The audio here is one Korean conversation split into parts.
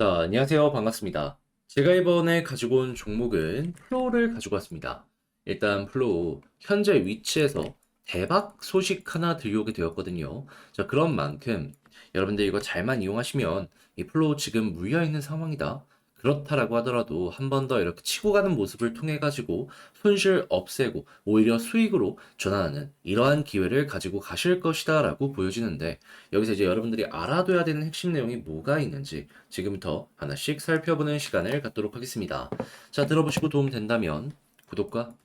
자, 안녕하세요. 반갑습니다. 제가 이번에 가지고 온 종목은 플로우를 가지고 왔습니다. 일단 플로우 현재 위치에서 대박 소식 하나 들려오게 되었거든요. 자, 그런 만큼 여러분들 이거 잘만 이용하시면 이 플로우 지금 물려있는 상황이다. 그렇다라고 하더라도 한 번 더 이렇게 치고 가는 모습을 통해 가지고 손실 없애고 오히려 수익으로 전환하는 이러한 기회를 가지고 가실 것이다 라고 보여지는데, 여기서 이제 여러분들이 알아둬야 되는 핵심 내용이 뭐가 있는지 지금부터 하나씩 살펴보는 시간을 갖도록 하겠습니다. 자, 들어보시고 도움 된다면 구독과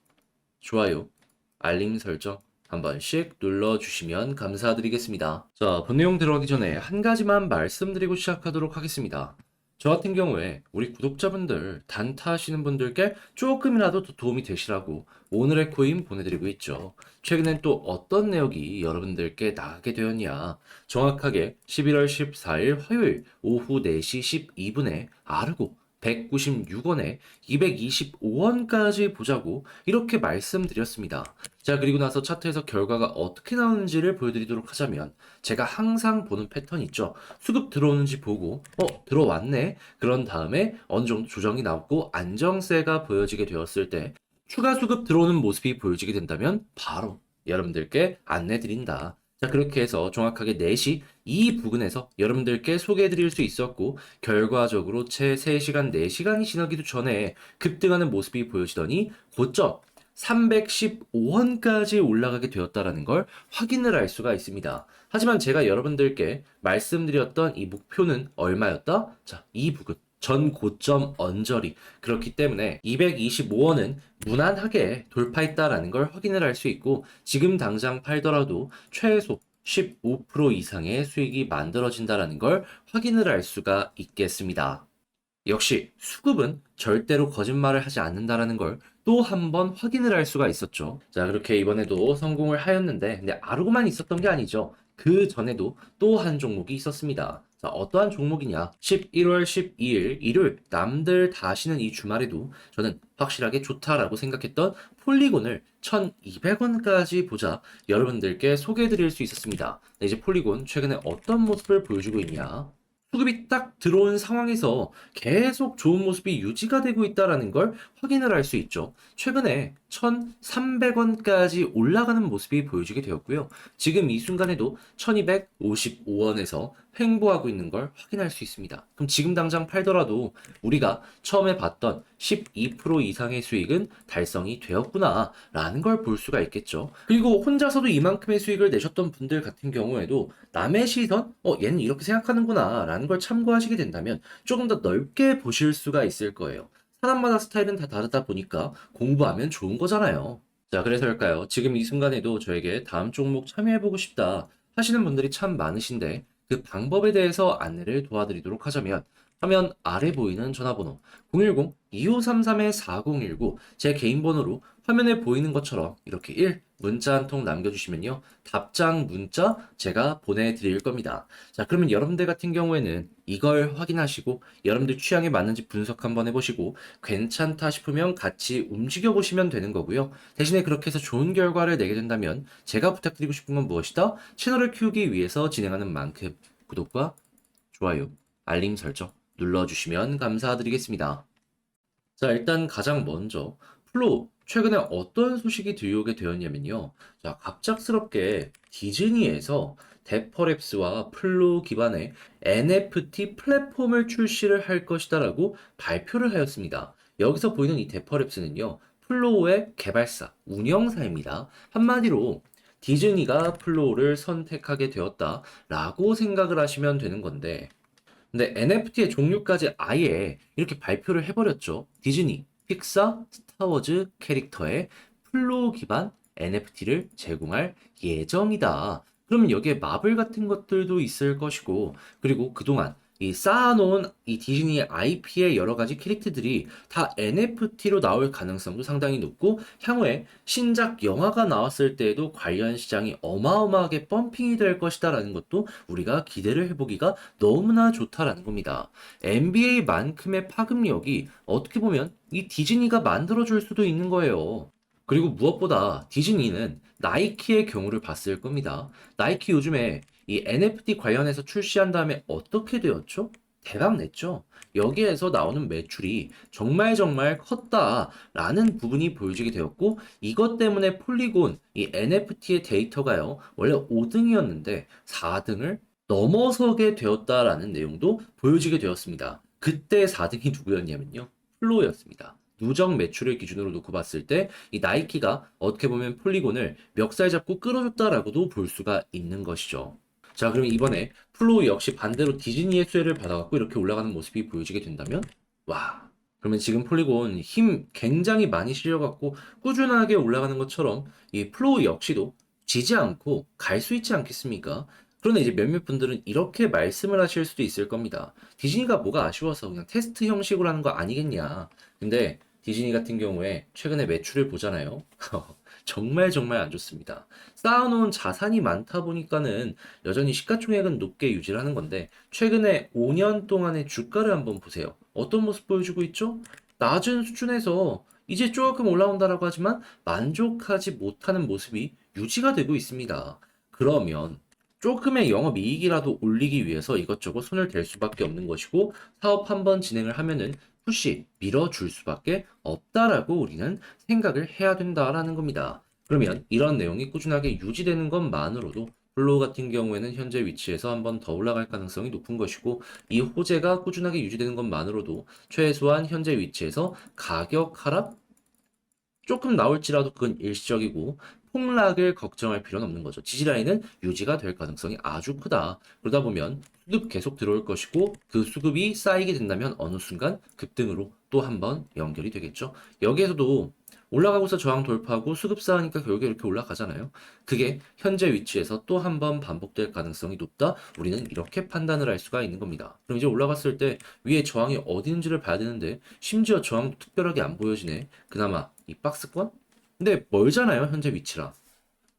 좋아요, 알림 설정 한 번씩 눌러주시면 감사드리겠습니다. 자, 본 내용 들어가기 전에 한 가지만 말씀드리고 시작하도록 하겠습니다. 저 같은 경우에 우리 구독자분들 단타 하시는 분들께 조금이라도 더 도움이 되시라고 오늘의 코인 보내드리고 있죠. 최근엔 또 어떤 내역이 여러분들께 나가게 되었냐. 정확하게 11월 14일 화요일 오후 4시 12분에 아르고 196원에 225원까지 보자고 이렇게 말씀드렸습니다. 자, 그리고 나서 차트에서 결과가 어떻게 나오는지를 보여드리도록 하자면, 제가 항상 보는 패턴 있죠. 수급 들어오는지 보고 들어왔네. 그런 다음에 어느 정도 조정이 나오고 안정세가 보여지게 되었을 때 추가 수급 들어오는 모습이 보여지게 된다면 바로 여러분들께 안내 드린다. 자, 그렇게 해서 정확하게 4시 이 부근에서 여러분들께 소개해 드릴 수 있었고, 결과적으로 채 3시간, 4시간이 지나기도 전에 급등하는 모습이 보여지더니 고점 315원까지 올라가게 되었다라는 걸 확인을 할 수가 있습니다. 하지만 제가 여러분들께 말씀드렸던 이 목표는 얼마였다? 자, 이 부근. 전 고점 언저리. 그렇기 때문에 225원은 무난하게 돌파했다라는 걸 확인을 할 수 있고, 지금 당장 팔더라도 최소 15% 이상의 수익이 만들어진다라는 걸 확인을 할 수가 있겠습니다. 역시 수급은 절대로 거짓말을 하지 않는다라는 걸 또 한 번 확인을 할 수가 있었죠. 자, 그렇게 이번에도 성공을 하였는데, 근데 아르고만 있었던 게 아니죠. 그 전에도 또 한 종목이 있었습니다. 자, 어떠한 종목이냐? 11월 12일 일요일 남들 다 쉬는 이 주말에도 저는 확실하게 좋다라고 생각했던 폴리곤을 1200원까지 보자 여러분들께 소개해 드릴 수 있었습니다. 네, 이제 폴리곤 최근에 어떤 모습을 보여주고 있냐? 수급이 딱 들어온 상황에서 계속 좋은 모습이 유지가 되고 있다라는 걸 확인을 할 수 있죠. 최근에 1,300원까지 올라가는 모습이 보여지게 되었고요. 지금 이 순간에도 1,255원에서 횡보하고 있는 걸 확인할 수 있습니다. 그럼 지금 당장 팔더라도 우리가 처음에 봤던 12% 이상의 수익은 달성이 되었구나 라는 걸 볼 수가 있겠죠. 그리고 혼자서도 이만큼의 수익을 내셨던 분들 같은 경우에도 남의 시선, 얘는 이렇게 생각하는구나 라는 걸 참고하시게 된다면 조금 더 넓게 보실 수가 있을 거예요. 사람마다 스타일은 다 다르다 보니까 공부하면 좋은 거잖아요. 자, 그래서일까요? 지금 이 순간에도 저에게 다음 종목 참여해보고 싶다 하시는 분들이 참 많으신데, 그 방법에 대해서 안내를 도와드리도록 하자면, 화면 아래 보이는 전화번호 010-2533-4019, 제 개인 번호로 화면에 보이는 것처럼 이렇게 문자 한 통 남겨주시면요, 답장 문자 제가 보내드릴 겁니다. 자, 그러면 여러분들 같은 경우에는 이걸 확인하시고 여러분들 취향에 맞는지 분석 한번 해보시고 괜찮다 싶으면 같이 움직여 보시면 되는 거고요. 대신에 그렇게 해서 좋은 결과를 내게 된다면 제가 부탁드리고 싶은 건 무엇이다? 채널을 키우기 위해서 진행하는 만큼 구독과 좋아요, 알림 설정 눌러주시면 감사드리겠습니다. 자, 일단 가장 먼저 플로우 최근에 어떤 소식이 들려오게 되었냐면요. 자, 갑작스럽게 디즈니에서 데퍼랩스와 플로우 기반의 NFT 플랫폼을 출시를 할 것이다라고 발표를 하였습니다. 여기서 보이는 이 데퍼랩스는요, 플로우의 개발사, 운영사입니다. 한마디로 디즈니가 플로우를 선택하게 되었다라고 생각을 하시면 되는 건데, 근데 NFT의 종류까지 아예 이렇게 발표를 해버렸죠. 디즈니, 픽사, 스타워즈 캐릭터의 플로우 기반 NFT를 제공할 예정이다. 그러면 여기에 마블 같은 것들도 있을 것이고, 그리고 그동안 이 쌓아놓은 이 디즈니 IP의 여러 가지 캐릭터들이 다 NFT로 나올 가능성도 상당히 높고, 향후에 신작 영화가 나왔을 때에도 관련 시장이 어마어마하게 펌핑이 될 것이다라는 것도 우리가 기대를 해보기가 너무나 좋다라는 겁니다. NBA만큼의 파급력이 어떻게 보면 이 디즈니가 만들어줄 수도 있는 거예요. 그리고 무엇보다 디즈니는 나이키의 경우를 봤을 겁니다. 나이키 요즘에 이 NFT 관련해서 출시한 다음에 어떻게 되었죠? 대박 냈죠. 여기에서 나오는 매출이 정말 정말 컸다라는 부분이 보여지게 되었고, 이것 때문에 폴리곤, 이 NFT의 데이터가요, 원래 5등이었는데 4등을 넘어서게 되었다라는 내용도 보여지게 되었습니다. 그때 4등이 누구였냐면요. 플로우였습니다. 누적 매출을 기준으로 놓고 봤을 때 이 나이키가 어떻게 보면 폴리곤을 멱살 잡고 끌어줬다라고도 볼 수가 있는 것이죠. 자, 그럼 이번에 플로우 역시 반대로 디즈니의 수혜를 받아갖고 이렇게 올라가는 모습이 보여지게 된다면, 와, 그러면 지금 폴리곤 힘 굉장히 많이 실려갖고 꾸준하게 올라가는 것처럼 이 플로우 역시도 지지 않고 갈 수 있지 않겠습니까? 그런데 이제 몇몇 분들은 이렇게 말씀을 하실 수도 있을 겁니다. 디즈니가 뭐가 아쉬워서 그냥 테스트 형식으로 하는 거 아니겠냐. 근데 디즈니 같은 경우에 최근에 매출을 보잖아요. 정말 정말 안 좋습니다. 쌓아놓은 자산이 많다 보니까는 여전히 시가총액은 높게 유지를 하는 건데, 최근에 5년 동안의 주가를 한번 보세요. 어떤 모습 보여주고 있죠? 낮은 수준에서 이제 조금 올라온다라고 하지만 만족하지 못하는 모습이 유지가 되고 있습니다. 그러면 조금의 영업이익이라도 올리기 위해서 이것저것 손을 댈 수밖에 없는 것이고, 사업 한번 진행을 하면은 푸시 밀어줄 수밖에 없다라고 우리는 생각을 해야 된다라는 겁니다. 그러면 이런 내용이 꾸준하게 유지되는 것만으로도 플로우 같은 경우에는 현재 위치에서 한번 더 올라갈 가능성이 높은 것이고, 이 호재가 꾸준하게 유지되는 것만으로도 최소한 현재 위치에서 가격 하락 조금 나올지라도 그건 일시적이고 폭락을 걱정할 필요는 없는 거죠. 지지라인은 유지가 될 가능성이 아주 크다. 그러다 보면 수급 계속 들어올 것이고, 그 수급이 쌓이게 된다면 어느 순간 급등으로 또 한번 연결이 되겠죠. 여기에서도 올라가고서 저항 돌파하고 수급 쌓으니까 결국에 이렇게 올라가잖아요. 그게 현재 위치에서 또 한번 반복될 가능성이 높다. 우리는 이렇게 판단을 할 수가 있는 겁니다. 그럼 이제 올라갔을 때 위에 저항이 어디 있는지를 봐야 되는데, 심지어 저항도 특별하게 안 보여지네. 그나마 이 박스권? 근데 멀잖아요, 현재 위치랑.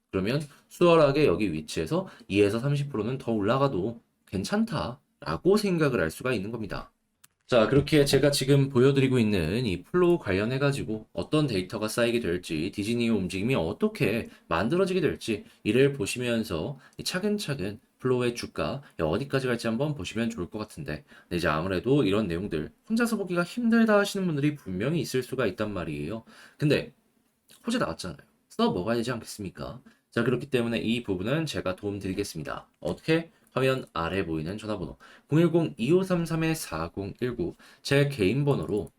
그러면 수월하게 여기 위치에서 2에서 30%는 더 올라가도 괜찮다라고 생각을 할 수가 있는 겁니다. 자, 그렇게 제가 지금 보여드리고 있는 이 플로우 관련해가지고 어떤 데이터가 쌓이게 될지, 디즈니의 움직임이 어떻게 만들어지게 될지, 이를 보시면서 차근차근 플로우의 주가 어디까지 갈지 한번 보시면 좋을 것 같은데, 근데 이제 아무래도 이런 내용들 혼자서 보기가 힘들다 하시는 분들이 분명히 있을 수가 있단 말이에요. 근데 호재 나왔잖아요. 써 먹어야 되지 않겠습니까? 자, 그렇기 때문에 이 부분은 제가 도움 드리겠습니다. 어떻게? 화면 아래 보이는 전화번호 010-2533-4019 제 개인 번호로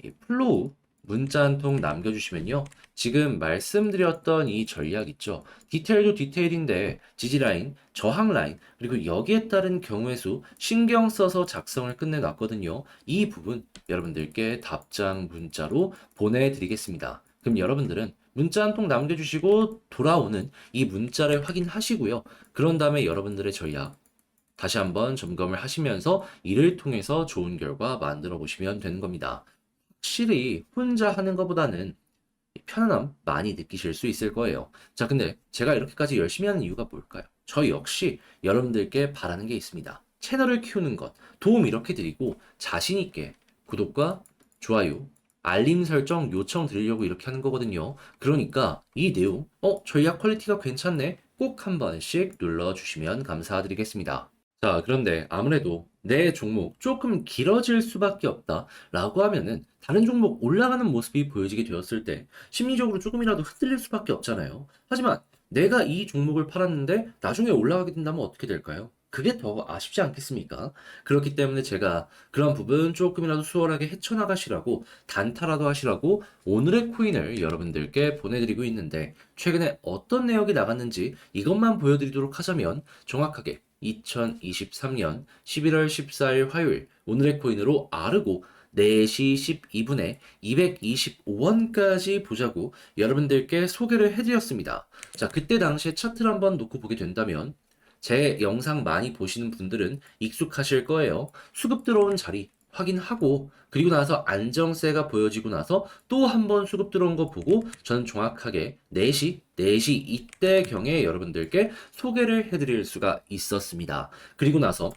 이 플로우 문자 한 통 남겨주시면요. 지금 말씀드렸던 이 전략 있죠. 디테일도 디테일인데 지지라인, 저항라인, 그리고 여기에 따른 경우의 수 신경 써서 작성을 끝내놨거든요. 이 부분 여러분들께 답장 문자로 보내드리겠습니다. 그럼 여러분들은 문자 한 통 남겨주시고 돌아오는 이 문자를 확인하시고요. 그런 다음에 여러분들의 전략 다시 한번 점검을 하시면서 이를 통해서 좋은 결과 만들어 보시면 되는 겁니다. 확실히 혼자 하는 것보다는 편안함 많이 느끼실 수 있을 거예요. 자, 근데 제가 이렇게까지 열심히 하는 이유가 뭘까요? 저 역시 여러분들께 바라는 게 있습니다. 채널을 키우는 것, 도움 이렇게 드리고 자신 있게 구독과 좋아요, 알림 설정 요청 드리려고 이렇게 하는 거거든요. 그러니까 이 내용, 전략 퀄리티가 괜찮네. 꼭 한 번씩 눌러주시면 감사드리겠습니다. 자, 그런데 아무래도 내 종목 조금 길어질 수밖에 없다라고 하면은 다른 종목 올라가는 모습이 보여지게 되었을 때 심리적으로 조금이라도 흔들릴 수밖에 없잖아요. 하지만 내가 이 종목을 팔았는데 나중에 올라가게 된다면 어떻게 될까요? 그게 더 아쉽지 않겠습니까? 그렇기 때문에 제가 그런 부분 조금이라도 수월하게 헤쳐나가시라고 단타라도 하시라고 오늘의 코인을 여러분들께 보내드리고 있는데, 최근에 어떤 내역이 나갔는지 이것만 보여드리도록 하자면 정확하게 2023년 11월 14일 화요일 오늘의 코인으로 아르고 4시 12분에 225원까지 보자고 여러분들께 소개를 해드렸습니다. 자, 그때 당시에 차트를 한번 놓고 보게 된다면 제 영상 많이 보시는 분들은 익숙하실 거예요. 수급 들어온 자리 확인하고, 그리고 나서 안정세가 보여지고 나서 또 한 번 수급 들어온 거 보고 저는 정확하게 4시 이때경에 여러분들께 소개를 해드릴 수가 있었습니다. 그리고 나서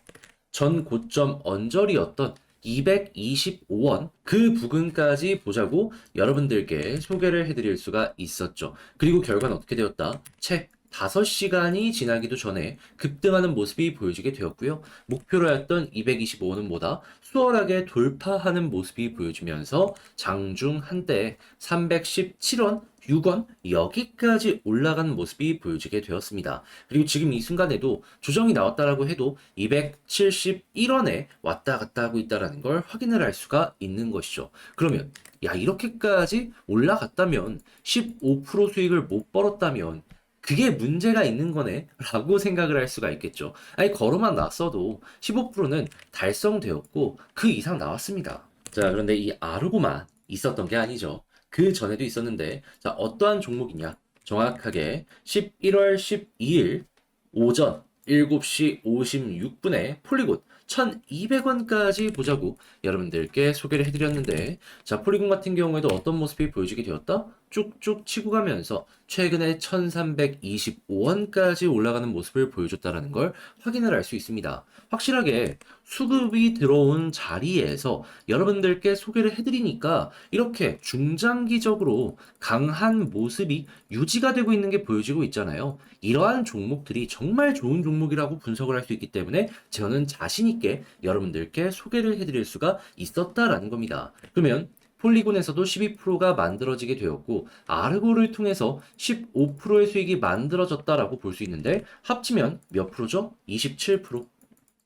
전 고점 언저리였던 225원 그 부근까지 보자고 여러분들께 소개를 해드릴 수가 있었죠. 그리고 결과는 어떻게 되었다? 채 5시간이 지나기도 전에 급등하는 모습이 보여지게 되었고요. 목표로 했던 225원은 뭐다? 수월하게 돌파하는 모습이 보여지면서 장중 한때 317원, 6원 여기까지 올라간 모습이 보여지게 되었습니다. 그리고 지금 이 순간에도 조정이 나왔다라고 해도 271원에 왔다 갔다 하고 있다라는 걸 확인을 할 수가 있는 것이죠. 그러면 야, 이렇게까지 올라갔다면 15% 수익을 못 벌었다면 그게 문제가 있는 거네 라고 생각을 할 수가 있겠죠. 아니, 걸어만 놨어도 15%는 달성되었고 그 이상 나왔습니다. 자, 그런데 이 아르고만 있었던 게 아니죠. 그 전에도 있었는데, 자, 어떠한 종목이냐? 정확하게 11월 12일 오전 7시 56분에 폴리곤 1200원까지 보자고 여러분들께 소개를 해드렸는데, 자, 폴리곤 같은 경우에도 어떤 모습이 보여지게 되었다? 쭉쭉 치고 가면서 최근에 1325원까지 올라가는 모습을 보여줬다는 걸 확인을 할 수 있습니다. 확실하게 수급이 들어온 자리에서 여러분들께 소개를 해드리니까 이렇게 중장기적으로 강한 모습이 유지가 되고 있는 게 보여지고 있잖아요. 이러한 종목들이 정말 좋은 종목이라고 분석을 할 수 있기 때문에 저는 자신 있게 여러분들께 소개를 해드릴 수가 있었다라는 겁니다. 그러면 폴리곤에서도 12%가 만들어지게 되었고 아르고를 통해서 15%의 수익이 만들어졌다라고 볼 수 있는데 합치면 몇 프로죠? 27%.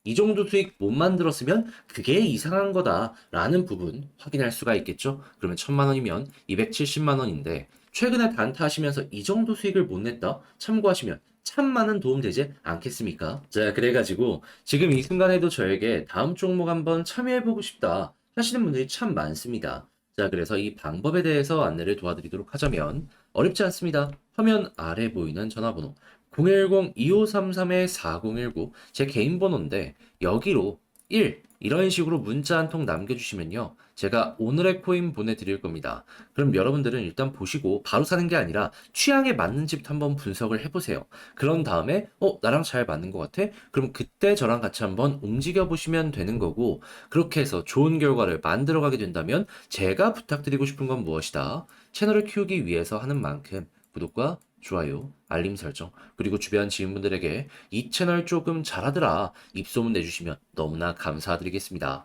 이 정도 수익 못 만들었으면 그게 이상한 거다라는 부분 확인할 수가 있겠죠? 그러면 1000만 원이면 270만 원인데 최근에 단타하시면서 이 정도 수익을 못 냈다? 참고하시면 참 많은 도움 되지 않겠습니까? 자, 그래가지고 지금 이 순간에도 저에게 다음 종목 한번 참여해보고 싶다 하시는 분들이 참 많습니다. 자, 그래서 이 방법에 대해서 안내를 도와드리도록 하자면 어렵지 않습니다. 화면 아래 보이는 전화번호 010-2533-4019 제 개인 번호인데 여기로 1 이런 식으로 문자 한 통 남겨주시면요. 제가 오늘의 코인 보내드릴 겁니다. 그럼 여러분들은 일단 보시고 바로 사는 게 아니라 취향에 맞는 집부터 한번 분석을 해보세요. 그런 다음에 나랑 잘 맞는 것 같아? 그럼 그때 저랑 같이 한번 움직여 보시면 되는 거고 그렇게 해서 좋은 결과를 만들어 가게 된다면 제가 부탁드리고 싶은 건 무엇이다? 채널을 키우기 위해서 하는 만큼 구독과 좋아요, 알림 설정, 그리고 주변 지인분들에게 이 채널 조금 잘하더라 입소문 내주시면 너무나 감사드리겠습니다.